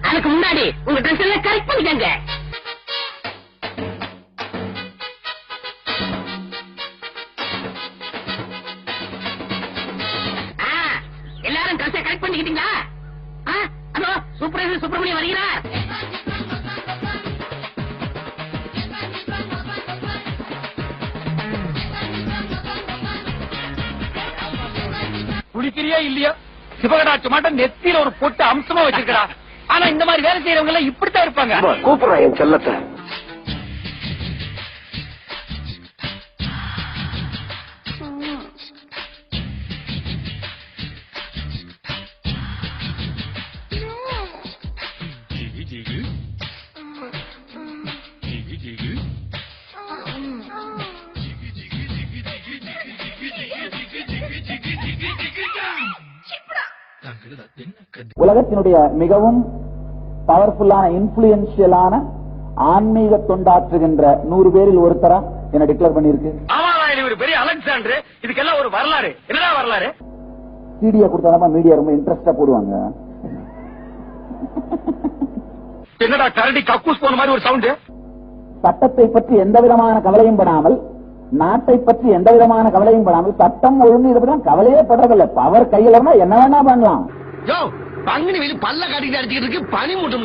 அதுக்கு முன்னாடி உங்க ட்ரெஸ் எல்லாம் கரெக்ட் பண்ணிக்கங்க. எல்லாரும் ட்ரெஸ்ஸை கரெக்ட் பண்ணிக்கிட்டீங்களா? அதோ சூப்பர்வைசர் சுப்பிரமணியம் வருகிறார். குளிக்கிறியா இல்லையா? சிவகடாட்சி மாட்டம் நெத்தியில ஒரு பொட்டு அம்சமா வச்சிருக்கா. ஆனா இந்த மாதிரி வேலை செய்யறவங்க எல்லாம் இப்படித்தான் இருப்பாங்க. கூப்பிடுறேன் என் செல்லத்தை. உலகத்தினுடைய மிகவும் பவர்ஃபுல்லான இன்ஃபுளுன்ஷியலான ஆன்மீக தொண்டாற்றுகின்ற 100 பேரில் ஒருத்தரா என்ன டிக்ளேர் பண்ணிருக்கு. ஒரு பெரிய அலெக்சாண்டர். இதுக்கெல்லாம் ஒரு வரலாறு. என்னடா வரலாறு? சிடியை கொடுத்தா மீடியா ரொம்ப இன்ட்ரெஸ்டா போடுவாங்க. என்னடா கரடி கக்கூஸ் போன மாதிரி ஒரு சவுண்ட். சட்டத்தை பற்றி எந்த விதமான கவலையும் படாமல், நாட்டை பற்றி எந்த விதமான கவலையும் படாமல், சட்டம் ஒழுங்கு இதை பற்றி கவலையே படுறதில்ல. பவர் கையில இருந்தா என்ன வேணா பண்ணலாம். பங்குனி வெளி பல்ல காட்டிட்டு அடிச்சுக்கிட்டு இருக்கு, பனி மூட்டம்.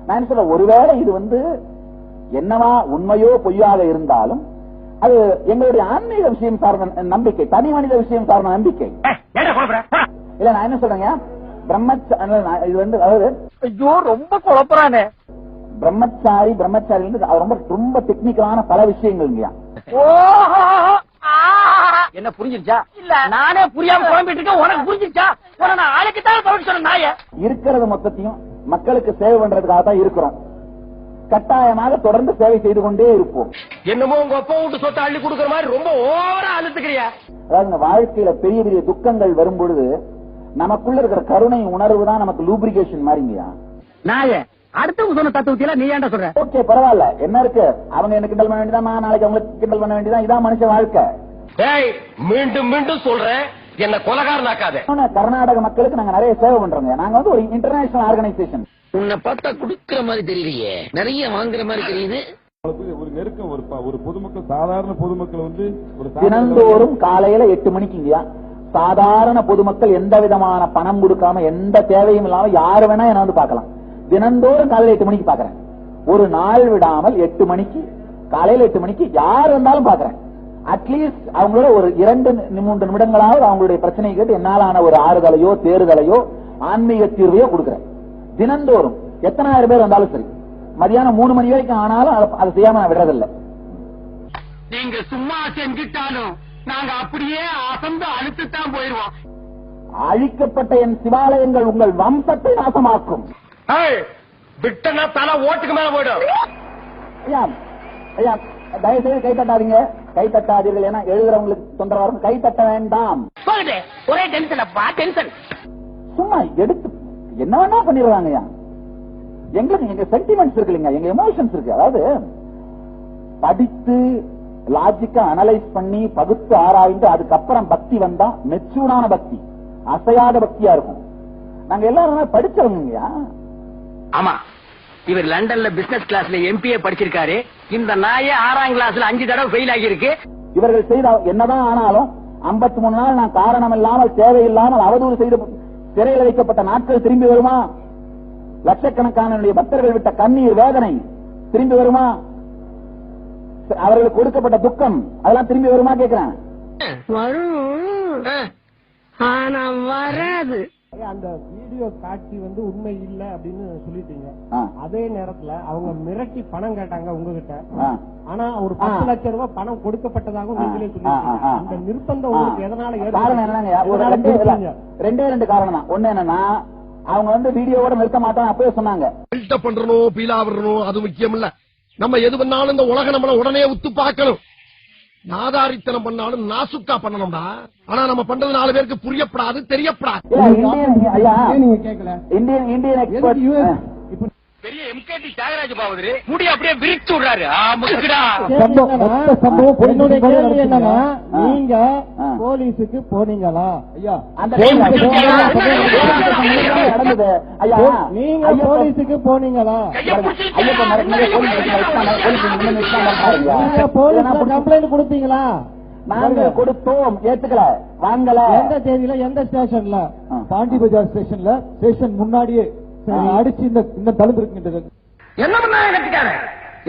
நான் சொல்ல, ஒருவேளை இது என்னவா உண்மையோ பொய்யாக இருந்தாலும் அது எங்களுடைய ஆன்மீக விஷயம் சார்ந்த நம்பிக்கை, தனி மனித விஷயம் சார்ந்த நம்பிக்கை இல்ல. நான் என்ன சொல்றேங்க, இது அதாவது ஐயோ ரொம்ப குழப்பறானே. பிரம்மச்சாரி ரொம்ப ரொம்ப டெக்னிக்கலான பல விஷயங்கள். என்ன புரிஞ்சிருச்சா? இல்ல நானே புரியாம குழம்பிட்டு இருக்கேன். உனக்கு புரிஞ்சிருச்சா? நான் ஆளுக்குத்தான் சொன்ன நாய. இருக்கிறது மொத்தத்தையும் மக்களுக்கு சேவை பண்றதுக்காக தான் இருக்கிறோம். கட்டாயமாக தொடர்ந்து சேவை செய்து கொண்டே இருப்போம். என்னமோ உங்க அப்பா விட்டு சொத்தை அள்ளி கொடுக்கற மாதிரி ரொம்ப ஓவரா அழுத்துக்கிறியா? அதாவது வாழ்க்கையில பெரிய பெரிய துக்கங்கள் வரும் பொழுது நமக்குள்ள இருக்கிற கருணை உணர்வு தான் நமக்கு லூப்ரிகேஷன் மாதிரிங்கயா. நாய அடுத்தவங்க சொன்ன தத்துவத்தில நீ ஏன்டா சொல்ற? ஓகே பரவாயில்ல, என்ன இருக்கு, அவங்க என்ன கிண்டல் பண்ண வேண்டியதான், நான் நாளைக்கு அவங்களுக்கு கிண்டல் பண்ண வேண்டியதான். இதான் மனுஷ வாழ்க்கை. மீண்டும் மீண்டும் சொல்றேன், என்ன கொலகாரனாக்காத. கர்நாடக மக்களுக்கு நாங்க நிறைய சேவை பண்றோங்க. நாங்க ஒரு இன்டர்நேஷனல் ஆர்கனைசேஷன். உன்னை பார்த்தா குடுக்கிற மாதிரி தெரியலையே, நிறைய வாங்குற மாதிரி தெரியுது. ஒரு நெருக்கம் ஒரு பொதுமக்கள், சாதாரண பொதுமக்கள் தினந்தோறும் காலையில 8 மணிக்குங்கயா சாதாரண பொதுமக்கள் எந்த விதமான பணம் கொடுக்காம எந்த தேவையும் இல்லாம யாரு வேணா என்ன வந்து பாக்கலாம். தினந்தோறும் காலையில 8 மணிக்கு பாக்குறேன். ஒரு நாள் விடாமல் 8 மணிக்கு காலையில 8 மணிக்கு யார் வந்தாலும் பாக்குறேன். அட்லீஸ்ட் அவங்களோட ஒரு 2-3 நிமிடங்களாவது அவங்களுடைய பிரச்சனை கேட்டு என்னாலான ஒரு ஆறுதலையோ தேறுதலையோ ஆன்மீக தீர்வையோ கொடுக்குறேன். தினந்தோறும் எத்தனாயிரம் பேர் வந்தாலும் சரி, மதியானம் 3 மணி வரைக்கும் ஆனாலும் அதை செய்யாம நான் விடுறதில்லை. நீங்க சும்மா செஞ்சுட்டாலும் நாங்க அப்படியே அசந்து அழுத்துத்தான் போயிருவோம். அழிக்கப்பட்ட என் சிவாலயங்கள் உங்கள் வம்சத்தை நாசமாக்கும். விட்டனா தலை ஓட்டுக்கு மேல போயிடும். ஐயா ஐயா தயவுசெய்து கை தட்டாதீங்க, கை தட்டாதீர்கள். ஏன்னா எழுதுறவங்களுக்கு தொந்தரவா இருக்கும். கை தட்ட வேண்டாம். ஒரே டென்ஷன். சும்மா எடுத்து என்ன வேணா பண்ணிடுறாங்க. எங்களுக்கு எங்க சென்டிமெண்ட்ஸ் இருக்கு இல்லைங்க, எங்க எமோஷன்ஸ் இருக்கு. அதாவது படித்து லாஜிக்கா அனலைஸ் பண்ணி பகுத்து ஆராய்ந்து அதுக்கப்புறம் பக்தி வந்தா மெச்சூர்டான பக்தி, அசையாத பக்தியா இருக்கும். நாங்க எல்லாரும் படிச்சவங்க. ஆமா, இவர் லண்டன்ல பிசினஸ் கிளாஸ்ல MPA படிச்சிருக்காரு. இந்த நாயே 6ஆம் கிளாஸ்ல 5 தடவை ஃபெயில் ஆகியிருக்கு. இவர்கள் செய்த என்னதான் ஆனாலும் 53 நாள் நான் காரணம் இல்லாமல் தேவையில்லாமல் அவதூறு செய்து சிறையில் வைக்கப்பட்ட நாட்கள் திரும்பி வருமா? லட்சக்கணக்கான பக்தர்கள் விட்ட கண்ணீர் வேதனை திரும்பி வருமா? அவர்களுக்கு கொடுக்கப்பட்ட துக்கம் அதெல்லாம் திரும்பி வருமா கேட்கிறேன். வரும், ஆனா வராது. அந்த வீடியோ காட்சி உண்மை இல்ல அப்படின்னு சொல்லிட்டீங்க. அதே நேரத்துல அவங்க மிரட்டி பணம் கேட்டாங்க உங்ககிட்ட. ஆனா ஒரு 10 லட்சம் ரூபாய் பணம் கொடுக்கப்பட்டதாகவும் நீங்களே சொல்லிட்டீங்க. இந்த நிர்பந்தம் உங்களுக்கு எதனால காரணம் என்னங்க? 2 காரணம் தான். ஒண்ணு என்னன்னா, அவங்க வீடியோவோட நிறுத்த மாட்டாங்க அப்பவே சொன்னாங்க. பண்றணும் பீலா விடணும் அது முக்கியம் இல்ல. நம்ம எது பண்ணாலும் இந்த உலக நம்மள உடனே உத்து பார்க்கணும். நாதாரித்தனம் பண்ணாலும் நாசுக்கா பண்ணணும்டா. ஆனா நம்ம பண்றது 4 பேருக்கு புரியப்படாது, தெரியப்படாது. பெரிய எம்கேடி தியாகராஜ பாவதரு முடி அப்படியே விரிச்சு விடுறாரு. முக்குடா. என்னுடைய கேள்வி என்னன்னா, நீங்க போலீஸுக்கு போனீங்களா? ஐயா, நீங்க போலீஸுக்கு போனீங்களா? நீங்க போலீஸ் கம்ப்ளைண்ட் கொடுத்தீங்களா? நாங்க கொடுத்தோம், ஏத்துக்கல, வாங்கல. எந்த தேதியில, எந்த ஸ்டேஷன்ல? பாண்டி பஜார் ஸ்டேஷன்ல, ஸ்டேஷன் முன்னாடியே அடிச்சு இந்த தழும்பு இருக்குன்றது. என்ன பண்ணா கட்சிக்கார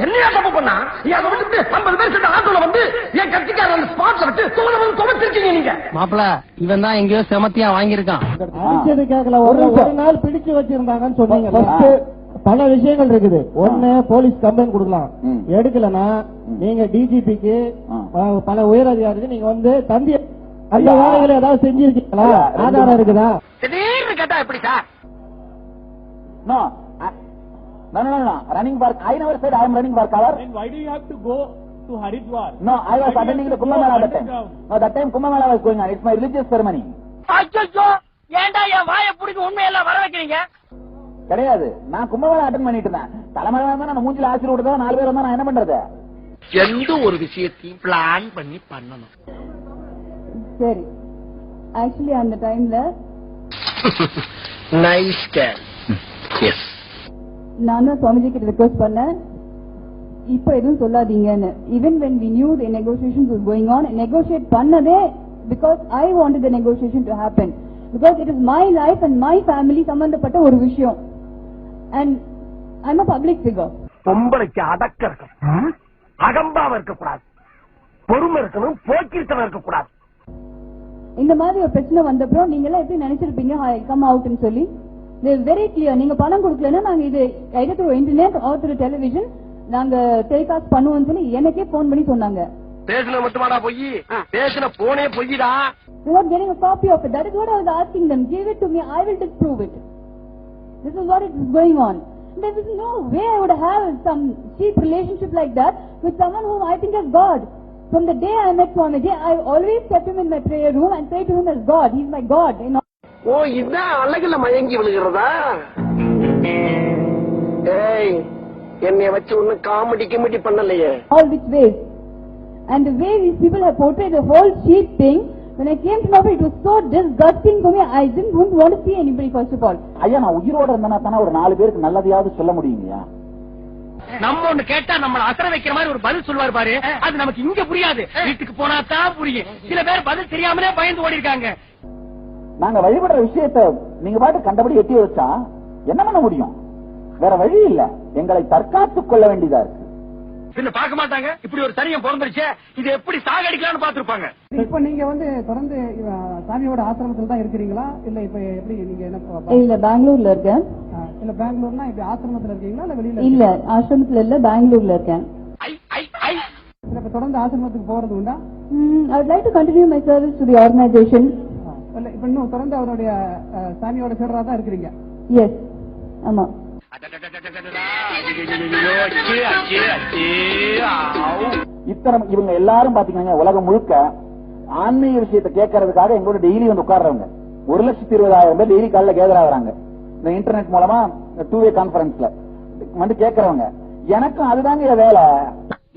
என்னையா தப்பு பண்ணா? அதை விட்டு 50 பேர் சேர்ந்த ஆட்டோல வந்து என் கட்சிக்கார அந்த ஸ்பாட்ல விட்டு தோலை வந்து துவைச்சிருக்கீங்க நீங்க. மாப்பிள இவன் தான் எங்கேயோ செமத்தியா வாங்கியிருக்கான். அடிச்சது கேட்கல, ஒரு நாள் பிடிச்சு வச்சிருந்தாங்கன்னு சொன்னீங்க. பல விஷயங்கள் இருக்குது. ஒண்ணு, போலீஸ் கம்ப்ளைண்ட் கொடுக்கலாம், எடுக்கலன்னா நீங்க டிஜிபிக்கு பல உயர் அதிகாரிக்கு நீங்க வந்து தந்தி அந்த வேலைகளை ஏதாவது செஞ்சிருக்கீங்களா? ஆதாரம் இருக்குதா? திடீர்னு கேட்டா எப்படி sir? No, running for, I never said I am running for cover. Then why do you have to go to Haridwar? No, I was attending the Kumbh Mela that time. No, that time Kumbh Mela was going on. It's my religious ceremony. அச்சோ, ஏன்டா என் வாயை பிடிக்க உண்மையெல்லாம் வர வைக்கிறீங்க? கிடையாது, நான் Kumbh Mela attend பண்ணிட்டு இருந்தேன். தலைமையில தான் நான் மூஞ்சில ஆசிரியர் விடுறதா 4 பேர் வந்தா நான் என்ன பண்றது? எந்த ஒரு விஷயத்தையும் பிளான் பண்ணி பண்ணணும். சரி, ஆக்சுவலி அந்த டைம்ல நைஸ் கேர். எஸ், நான் தான் சுவாமிஜி கிட்ட ரிக்வெஸ்ட் பண்ணேன், இப்ப எதுவும் சொல்லாதீங்கன்னு. Even when we knew the negotiations was going on, negotiate பண்ணதே because I wanted the negotiation to happen, because it is my life and my family சம்பந்தப்பட்ட ஒரு விஷயம், and I'm a public figure. பொம்பளைக்கு அடக்க இருக்கணும், அகம்பாவ இருக்கக்கூடாது, பொறுமை இருக்கணும், போக்கிருத்தனம் இருக்கக்கூடாது. இந்த மாதிரி ஒரு பிரச்சனை வந்தப்பறம் நீங்க எல்லாம் எப்படி நினைச்சிருப்பீங்க கம் அவுட்னு சொல்லி? வெரி கிளியர், நீங்க பணம் கொடுக்கலன்னா நாங்க இது either through internet or through television நாங்க டெலிகாஸ்ட் பண்ணுவோம்னு சொல்லி எனக்கே போன் பண்ணி சொன்னாங்க. பேசுன மட்டுமாடா பொய்? பேசுன போனே பொய்டா. We were getting a copy of it. That is what I was asking them. Give it to me, I will disprove it. This is what is going on. There is no way I would have some cheap relationship like that with someone whom I think as God. From the day I met Swamiji, I always kept him in my prayer room and prayed to him as God. He is my God. You know? ஓ, இதான் அழகுல மயங்கி விழுகிறதா? ஏய், என்னைய வச்சு ஒண்ணு comedy கிமெடி பண்ணலையே. All which ways. And the way these people have portrayed the whole cheap thing, when I came to know it was so disgusting for me. I didn't want to see anybody first of all. ஐயா, நான் உயிரோட இருந்தேன்னா தானே ஒரு 4 பேருக்கு நல்லதையாவது சொல்ல முடியுங்கய்யா. நம்ம ஒண்ணு கேட்டா நம்மள அசர வைக்கிற மாதிரி ஒரு பதில் சொல்லுவார் பாரு, அது நமக்கு இங்க புரியாது, வீட்டுக்கு போனா தான் புரியும். சில பேர் பதில் தெரியாமலே பயந்து ஓடி இருக்காங்க. நாங்க வழிபடுற விஷயத்தை நீங்க பாட்டு கண்டபடி எட்டி வச்சா என்ன பண்ண முடியும்? வேற வழி இல்ல, எங்களை தற்காத்துக் கொள்ள வேண்டியதா இருக்கு. பின்ன பார்க்க மாட்டாங்க, இப்படி ஒரு சரியம் பிறந்துருச்சு, இது எப்படி சாகடிக்கலாம்னு பாத்துருப்பாங்க. இப்ப நீங்க வந்து தொடர்ந்து சாமியோட ஆசிரமத்தில் தான் இருக்கிறீங்களா? இல்ல இப்ப எப்படி நீங்க என்ன? இல்ல, பெங்களூர்ல இருக்கேன். இல்ல பெங்களூர்னா இப்ப ஆசிரமத்தில் இருக்கீங்களா இல்ல வெளியில? இல்ல, ஆசிரமத்துல இல்ல, பெங்களூர்ல இருக்கேன். இப்ப தொடர்ந்து ஆசிரமத்துக்கு போறது உண்டா? I would like to continue my service to the organization. இப்ப இன்னும் தொடர்ந்து அவருடைய சாமியோட சேர்றா தான் இருக்கிறீங்க? Yes, ஆமா. இத்தனை இவங்க எல்லாரும் பாத்தீங்கன்னா உலகம் முழுக்க ஆன்மீக விஷயத்தை கேட்கறதுக்காக எங்களோட டெய்லி வந்து உட்கார்றவங்க 1,20,000 பேர் டெய்லி காலைல கேதர் ஆகுறாங்க. இந்த இன்டர்நெட் மூலமா 2-way கான்பரன்ஸ்ல வந்து கேட்கறவங்க. எனக்கும் அதுதாங்க வேலை.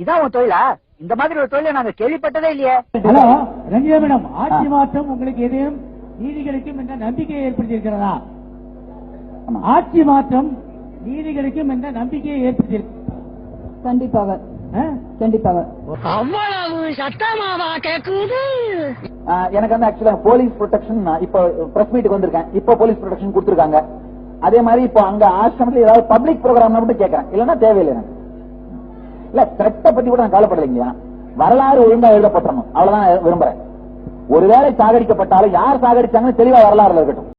இதான் உன் தொழிலா? இந்த மாதிரி ஒரு தொழிலை நாங்க கேள்விப்பட்டதே இல்லையே. ஹலோ ரஞ்சிதா மேடம், ஆட்சி மாற்றம் உங்களுக்கு எதையும் நீதிகளுக்கும் என்ற நம்பிக்கையை ஏற்படுத்தியிருக்கிறதா? ஆட்சி மாற்றம் நீதிகளுக்கும் என்ற நம்பிக்கையை ஏற்படுத்தியிருக்க? கண்டிப்பாக, கண்டிப்பாக. அவ்வளவு சத்தமாவா கேக்குது? எனக்கு வந்து ஆக்சுவலா போலீஸ் ப்ரொடெக்ஷன், இப்ப பிரஸ் மீட்டுக்கு வந்திருக்கேன், இப்ப போலீஸ் ப்ரொடெக்ஷன் கொடுத்திருக்காங்க. அதே மாதிரி இப்போ அங்க ஆசிரமத்தில் ஏதாவது பப்ளிக் ப்ரோக்ராம் மட்டும் கேட்கறேன், இல்லன்னா தேவையில்லை எனக்கு. இல்ல, த்ரெட்டை பத்தி கூட நான் கவலைப்படலைங்க. வரலாறு ஒழுங்கா எழுதப்பட்டணும், அவ்வளவுதான் விரும்புறேன். ஒருவேளை சாகடிக்கப்பட்டாலும் யார் சாகடிச்சாங்கன்னு தெளிவா வரலாறுல இருக்கட்டும்.